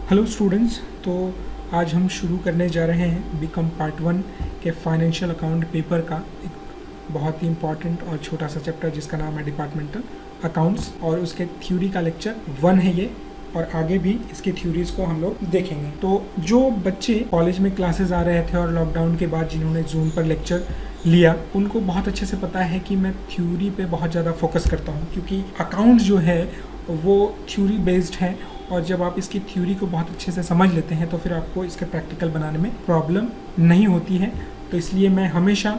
Hello students, तो आज हम शुरू करने जा रहे हैं बीकॉम पार्ट 1 के फाइनेंशियल अकाउंट पेपर का एक बहुत ही इम्पॉर्टेंट और छोटा सा चैप्टर जिसका नाम है डिपार्टमेंटल अकाउंट्स, और उसके थ्योरी का लेक्चर 1 है ये, और आगे भी इसकी थ्योरीज को हम लोग देखेंगे। तो जो बच्चे कॉलेज में क्लासेस आ रहे थे और लॉकडाउन के बाद जिन्होंने जूम पर लेक्चर लिया, उनको बहुत अच्छे से पता है कि मैं थ्योरी पे बहुत ज़्यादा फोकस करता हूँ, क्योंकि अकाउंट्स जो है वो थ्योरी बेस्ड है, और जब आप इसकी थ्योरी को बहुत अच्छे से समझ लेते हैं तो फिर आपको इसके प्रैक्टिकल बनाने में प्रॉब्लम नहीं होती है। तो इसलिए मैं हमेशा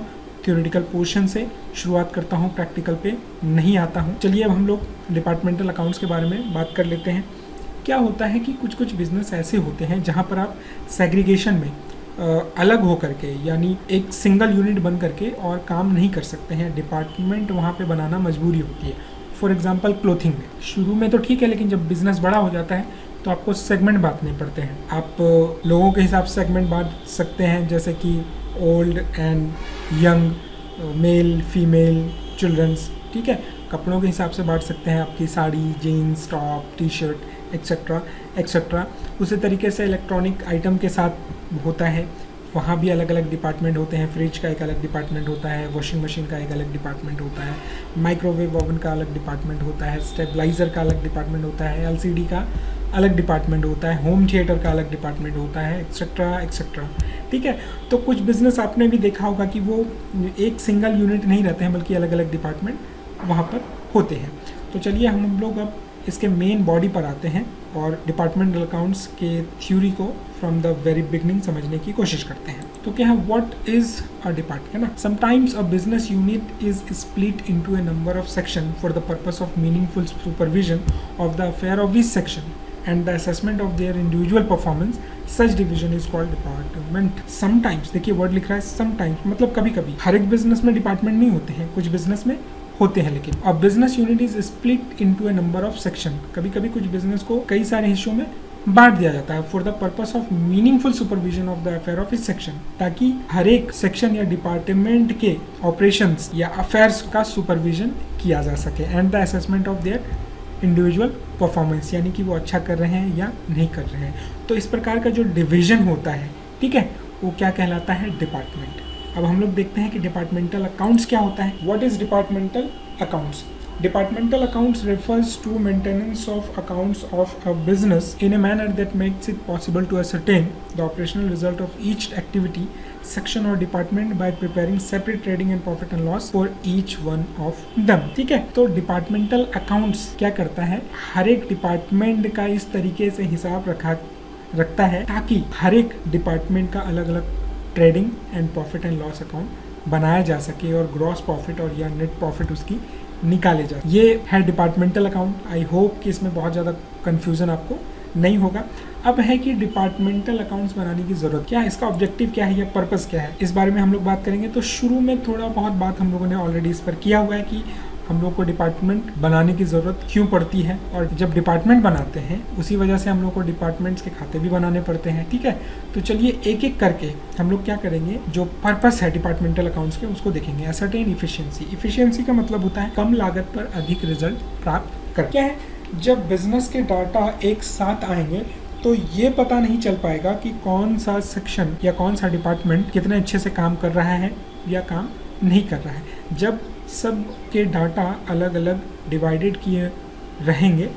थ्योरेटिकल पोर्शन से शुरुआत करता हूँ, प्रैक्टिकल पे नहीं आता हूँ। चलिए अब हम लोग डिपार्टमेंटल अकाउंट्स के बारे में बात कर लेते हैं। क्या होता है कि कुछ कुछ बिजनेस ऐसे होते हैं जहाँ पर आप सेग्रीगेशन में अलग हो करके, यानी एक सिंगल यूनिट बन करके और काम नहीं कर सकते हैं, डिपार्टमेंट वहाँ पे बनाना मजबूरी होती है। फॉर एग्जांपल क्लोथिंग में शुरू में तो ठीक है, लेकिन जब बिजनेस बड़ा हो जाता है तो आपको सेगमेंट बांटने पड़ते हैं। आप लोगों के हिसाब से सेगमेंट बांट सकते हैं, जैसे कि old and young, male female, childrens, ठीक है। कपड़ों के हिसाब से बांट सकते हैं, आपकी sari, jeans, top, T shirt etcetera etcetera. उसी तरीके से इलेक्ट्रॉनिक आइटम के साथ होता है, वहाँ भी अलग अलग डिपार्टमेंट होते हैं। फ्रिज का एक अलग डिपार्टमेंट होता है, वॉशिंग मशीन का एक अलग डिपार्टमेंट होता है, माइक्रोवेव ओवन का अलग डिपार्टमेंट होता है, स्टेबलाइज़र का अलग डिपार्टमेंट होता है, एलसीडी का अलग डिपार्टमेंट होता है, होम थिएटर का अलग डिपार्टमेंट होता है, एक्सेट्रा एक्सेट्रा, ठीक है। तो कुछ बिजनेस आपने भी देखा होगा कि वो एक सिंगल यूनिट नहीं रहते हैं, बल्कि अलग अलग डिपार्टमेंट वहाँ पर होते हैं। तो चलिए हम लोग अब इसके मेन बॉडी पर आते हैं और डिपार्टमेंटल अकाउंट्स के थ्योरी को फ्रॉम द वेरी बिगनिंग समझने की कोशिश करते हैं। तो क्या है, व्हाट इज अ डिपार्टमेंट, है ना। Sometimes a business unit is split into a number of section for the purpose of meaningful supervision of the affair of each section and the assessment of their individual performance. Such division is called department. Sometimes, देखिए word लिख रहा है sometimes, मतलब कभी कभी। हर एक business में department नहीं होते हैं, कुछ बिजनेस में होते हैं, लेकिन अब business unit is split into a number of section. कभी कभी कुछ बिजनेस को कई सारे हिस्सों में बांट दिया जाता है for the purpose of meaningful supervision of the affair of इस सेक्शन, ताकि हर एक सेक्शन या डिपार्टमेंट के ऑपरेशंस या अफेयर्स का सुपरविजन किया जा सके, and the assessment of their individual performance, यानी कि वो अच्छा कर रहे हैं या नहीं कर रहे हैं। तो इस प्रकार का जो डिवीजन होता है, ठीक है, वो क्या कहलाता है, डिपार्टमेंट। अब हम लोग देखते हैं कि डिपार्टमेंटल अकाउंट्स क्या होता है। What is departmental accounts? Departmental accounts refers to maintenance of accounts of a business in a manner that makes it possible to ascertain the operational result of each activity, section or department by preparing separate trading and profit and loss for each one of them. ठीक है, तो departmental accounts क्या करता है, हर एक department का इस तरीके से हिसाब रखता है ताकि हर एक डिपार्टमेंट का अलग अलग trading and profit and loss account बनाया जा सके और ग्रॉस प्रॉफिट और या नेट प्रॉफिट उसकी निकाले जा। ये है डिपार्टमेंटल अकाउंट। आई होप कि इसमें बहुत ज़्यादा कन्फ्यूज़न आपको नहीं होगा। अब है कि डिपार्टमेंटल अकाउंट्स बनाने की ज़रूरत क्या है, इसका ऑब्जेक्टिव क्या है या पर्पस क्या है, इस बारे में हम लोग बात करेंगे। तो शुरू में थोड़ा बहुत बात हम लोगों ने ऑलरेडी इस पर किया हुआ है कि हम लोग को डिपार्टमेंट बनाने की ज़रूरत क्यों पड़ती है, और जब डिपार्टमेंट बनाते हैं उसी वजह से हम लोग को डिपार्टमेंट्स के खाते भी बनाने पड़ते हैं, ठीक है। तो चलिए एक एक करके हम लोग क्या करेंगे, जो पर्पस है डिपार्टमेंटल अकाउंट्स के उसको देखेंगे। असर्टेन इफिशियंसी, इफिशियंसी का मतलब होता है कम लागत पर अधिक रिजल्ट प्राप्त कर। क्या है, जब बिजनेस के डाटा एक साथ आएंगे तो ये पता नहीं चल पाएगा कि कौन सा सेक्शन या कौन सा डिपार्टमेंट कितने अच्छे से काम कर रहा है या काम नहीं कर रहा है। जब सब के डाटा अलग अलग डिवाइडेड किए रहेंगे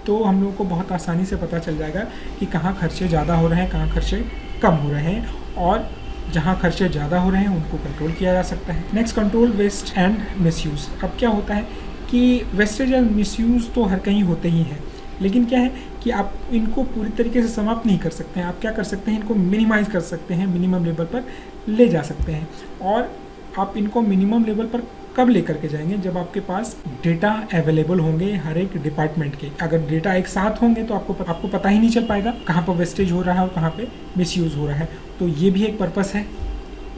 तो हम लोगों को बहुत आसानी से पता चल जाएगा कि कहाँ खर्चे ज़्यादा हो रहे हैं, कहाँ खर्चे कम हो रहे हैं, और जहाँ खर्चे ज़्यादा हो रहे हैं उनको कंट्रोल किया जा सकता है। Next, control waste and misuse. अब क्या होता है कि वेस्टेज एंड मिसयूज़ तो हर कहीं होते ही हैं, लेकिन क्या है कि आप इनको पूरी तरीके से समाप्त नहीं कर सकते हैं। आप क्या कर सकते हैं, इनको मिनिमाइज़ कर सकते हैं, मिनिमम लेवल पर ले जा सकते हैं। और आप इनको मिनिमम लेवल पर कब लेकर के जाएंगे, जब आपके पास डेटा अवेलेबल होंगे हर एक डिपार्टमेंट के। अगर डेटा एक साथ होंगे तो आपको पता ही नहीं चल पाएगा कहाँ पर वेस्टेज हो रहा है और कहाँ पे मिसयूज़ हो रहा है। तो ये भी एक पर्पस है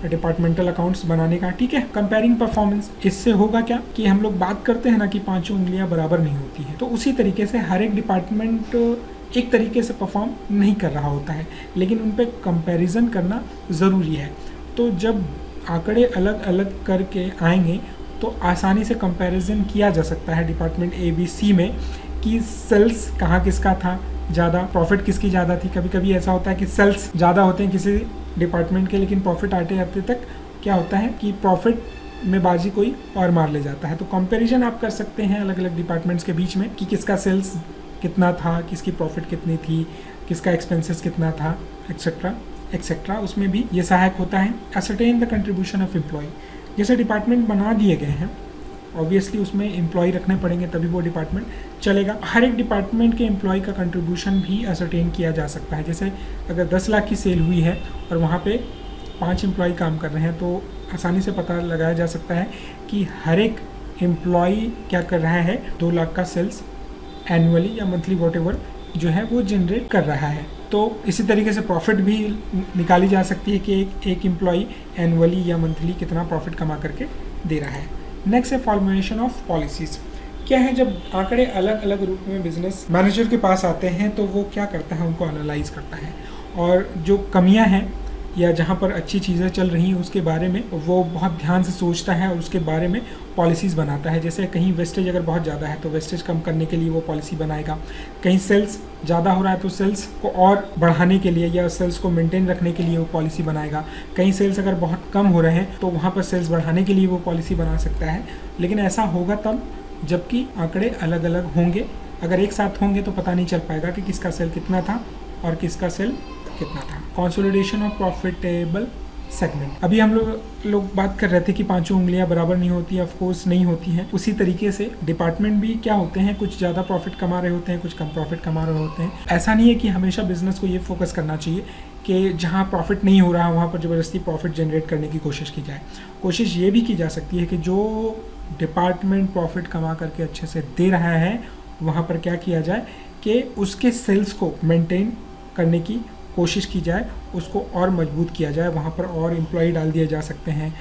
डिपार्टमेंटल अकाउंट्स बनाने का, ठीक है। कंपेयरिंग परफॉर्मेंस, इससे होगा क्या कि हम लोग बात करते हैं ना कि पांचों उंगलियां बराबर नहीं होती हैं, तो उसी तरीके से हर एक डिपार्टमेंट एक तरीके से परफॉर्म नहीं कर रहा होता है, लेकिन उन पर कंपैरिजन करना ज़रूरी है। तो जब आंकड़े अलग अलग करके आएंगे तो आसानी से कंपैरिजन किया जा सकता है डिपार्टमेंट ABC में कि सेल्स कहाँ किसका था, ज़्यादा, प्रॉफिट किसकी ज़्यादा थी। कभी कभी ऐसा होता है कि सेल्स ज़्यादा होते हैं किसी डिपार्टमेंट के, लेकिन प्रॉफिट आते आते तक क्या होता है कि प्रॉफिट में बाजी कोई और मार ले जाता है। तो कंपैरिजन आप कर सकते हैं अलग अलग डिपार्टमेंट्स के बीच में कि किसका सेल्स कितना था, किसकी प्रॉफिट कितनी थी, किसका एक्सपेंसेस कितना था, एक्सेट्रा एक्सेट्रा। उसमें भी ये सहायक होता है। Ascertain the contribution of employ, जैसे डिपार्टमेंट बना दिए गए हैं ऑब्वियसली उसमें एम्प्लॉय रखने पड़ेंगे तभी वो डिपार्टमेंट चलेगा। हर एक डिपार्टमेंट के एम्प्लॉय का कंट्रीब्यूशन भी असरटेन किया जा सकता है। जैसे अगर 10 लाख की सेल हुई है और वहाँ पे 5 एम्प्लॉय काम कर रहे हैं तो आसानी से पता लगाया जा सकता है कि हर एक एम्प्लॉय क्या कर रहा है, 2 लाख का सेल्स एनुअली या मंथली वॉटेवर जो है वो जनरेट कर रहा है। तो इसी तरीके से प्रॉफिट भी निकाली जा सकती है कि एक एम्प्लॉय एनुअली या मंथली कितना प्रॉफिट कमा करके दे रहा है। नेक्स्ट है फॉर्मुलेशन ऑफ पॉलिसीज़। क्या है, जब आंकड़े अलग अलग रूप में बिजनेस मैनेजर के पास आते हैं तो वो क्या करता है, उनको एनालाइज करता है और जो कमियां हैं या जहाँ पर अच्छी चीज़ें चल रही हैं उसके बारे में वो बहुत ध्यान से सोचता है और उसके बारे में पॉलिसीज़ बनाता है। जैसे कहीं वेस्टेज अगर बहुत ज़्यादा है तो वेस्टेज कम करने के लिए वो पॉलिसी बनाएगा। कहीं सेल्स ज़्यादा हो रहा है तो सेल्स को और बढ़ाने के लिए या सेल्स को मेंटेन रखने के लिए वो पॉलिसी बनाएगा। कहीं सेल्स अगर बहुत कम हो रहे हैं तो वहाँ पर सेल्स बढ़ाने के लिए वो पॉलिसी बना सकता है। लेकिन ऐसा होगा तब जबकि आंकड़े अलग अलग होंगे। अगर एक साथ होंगे तो पता नहीं चल पाएगा कि किसका सेल कितना था और किसका सेल कितना था। कंसोलिडेशन ऑफ प्रॉफिटेबल सेगमेंट, अभी हम लोग बात कर रहे थे कि पांचों उंगलियां बराबर नहीं होती, ऑफ कोर्स नहीं होती हैं। उसी तरीके से डिपार्टमेंट भी क्या होते हैं, कुछ ज़्यादा प्रॉफिट कमा रहे होते हैं, कुछ कम प्रॉफिट कमा रहे होते हैं। ऐसा नहीं है कि हमेशा बिजनेस को ये फोकस करना चाहिए कि जहाँ प्रॉफिट नहीं हो रहा वहाँ पर ज़बरदस्ती प्रॉफिट जनरेट करने की कोशिश की जाए। कोशिश ये भी की जा सकती है कि जो डिपार्टमेंट प्रॉफिट कमा करके अच्छे से दे रहा है वहाँ पर क्या किया जाए कि उसके सेल्स को मेंटेन करने की कोशिश की जाए, उसको और मजबूत किया जाए। वहाँ पर और एम्प्लॉय डाल दिए जा सकते हैं,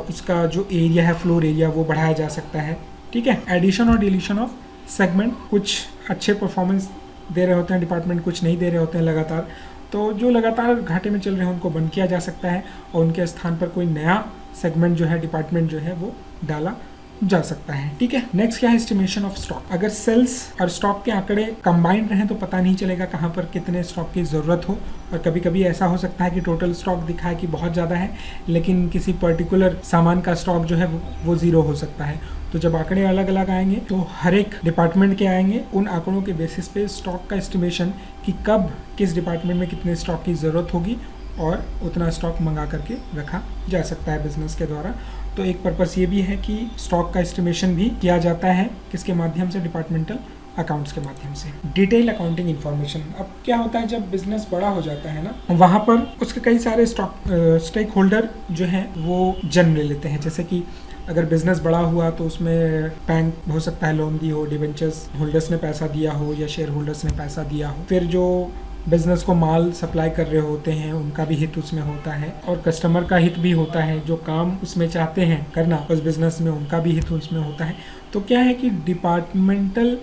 उसका जो एरिया है फ्लोर एरिया वो बढ़ाया जा सकता है। ठीक है। एडिशन और डिलीशन ऑफ सेगमेंट, कुछ अच्छे परफॉर्मेंस दे रहे होते हैं डिपार्टमेंट, कुछ नहीं दे रहे होते हैं लगातार, तो जो लगातार घाटे में चल रहे हैं उनको बंद किया जा सकता है और उनके स्थान पर कोई नया सेगमेंट जो है डिपार्टमेंट जो है वो डाला जा सकता है। ठीक है। नेक्स्ट क्या है, एस्टिमेशन ऑफ स्टॉक। अगर सेल्स और स्टॉक के आंकड़े कंबाइंड रहें तो पता नहीं चलेगा कहाँ पर कितने स्टॉक की ज़रूरत हो, और कभी कभी ऐसा हो सकता है कि टोटल स्टॉक दिखाए कि बहुत ज़्यादा है लेकिन किसी पर्टिकुलर सामान का स्टॉक जो है वो ज़ीरो हो सकता है। तो जब आंकड़े अलग अलग आएंगे तो हर एक डिपार्टमेंट के आएंगे, उन आंकड़ों के बेसिस पे स्टॉक का एस्टिमेशन कि कब किस डिपार्टमेंट में कितने स्टॉक की ज़रूरत होगी और उतना स्टॉक मंगा करके रखा जा सकता है बिजनेस के द्वारा। तो एक पर्पस ये भी है कि स्टॉक का एस्टिमेशन भी किया जाता है किसके माध्यम से, डिपार्टमेंटल अकाउंट्स के माध्यम से। डिटेल अकाउंटिंग इन्फॉर्मेशन, अब क्या होता है जब बिजनेस बड़ा हो जाता है ना, वहाँ पर उसके कई सारे स्टेक होल्डर जो हैं वो जन्म ले लेते हैं। जैसे कि अगर बिजनेस बड़ा हुआ तो उसमें बैंक हो सकता है लोन दी हो, डिवेंचर्स होल्डर्स ने पैसा दिया हो या शेयर होल्डर्स ने पैसा दिया हो, फिर जो बिजनेस को माल सप्लाई कर रहे होते हैं उनका भी हित उसमें होता है और कस्टमर का हित भी होता है, जो काम उसमें चाहते हैं करना उस बिजनेस में उनका भी हित उसमें होता है। तो क्या है कि डिपार्टमेंटल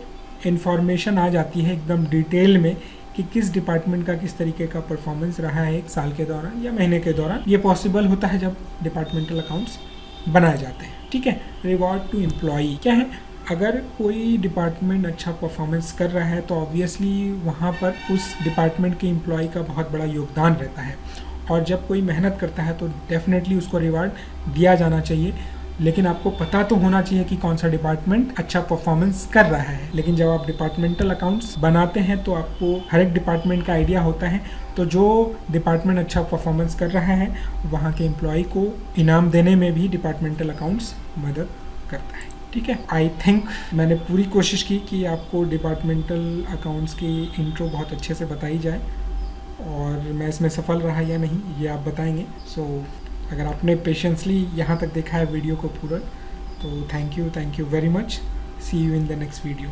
इंफॉर्मेशन आ जाती है एकदम डिटेल में कि किस डिपार्टमेंट का किस तरीके का परफॉर्मेंस रहा है एक साल के दौरान या महीने के दौरान। ये पॉसिबल होता है जब डिपार्टमेंटल अकाउंट्स बनाए जाते हैं। ठीक है। रिवॉर्ड टू एम्प्लॉई, क्या है, अगर कोई डिपार्टमेंट अच्छा परफॉर्मेंस कर रहा है तो ऑब्वियसली वहाँ पर उस डिपार्टमेंट के एम्प्लॉय का बहुत बड़ा योगदान रहता है, और जब कोई मेहनत करता है तो डेफिनेटली उसको रिवार्ड दिया जाना चाहिए। लेकिन आपको पता तो होना चाहिए कि कौन सा डिपार्टमेंट अच्छा परफॉर्मेंस कर रहा है। लेकिन जब आप डिपार्टमेंटल अकाउंट्स बनाते हैं तो आपको हर एक डिपार्टमेंट का आइडिया होता है, तो जो डिपार्टमेंट अच्छा परफॉर्मेंस कर रहा है वहाँ के एम्प्लॉय को इनाम देने में भी डिपार्टमेंटल अकाउंट्स मदद करता है। ठीक है। आई थिंक मैंने पूरी कोशिश की कि आपको डिपार्टमेंटल अकाउंट्स की इंट्रो बहुत अच्छे से बताई जाए, और मैं इसमें सफल रहा या नहीं ये आप बताएंगे। सो अगर आपने पेशेंसली यहाँ तक देखा है वीडियो को पूरा, तो thank you very much. See you in the next video.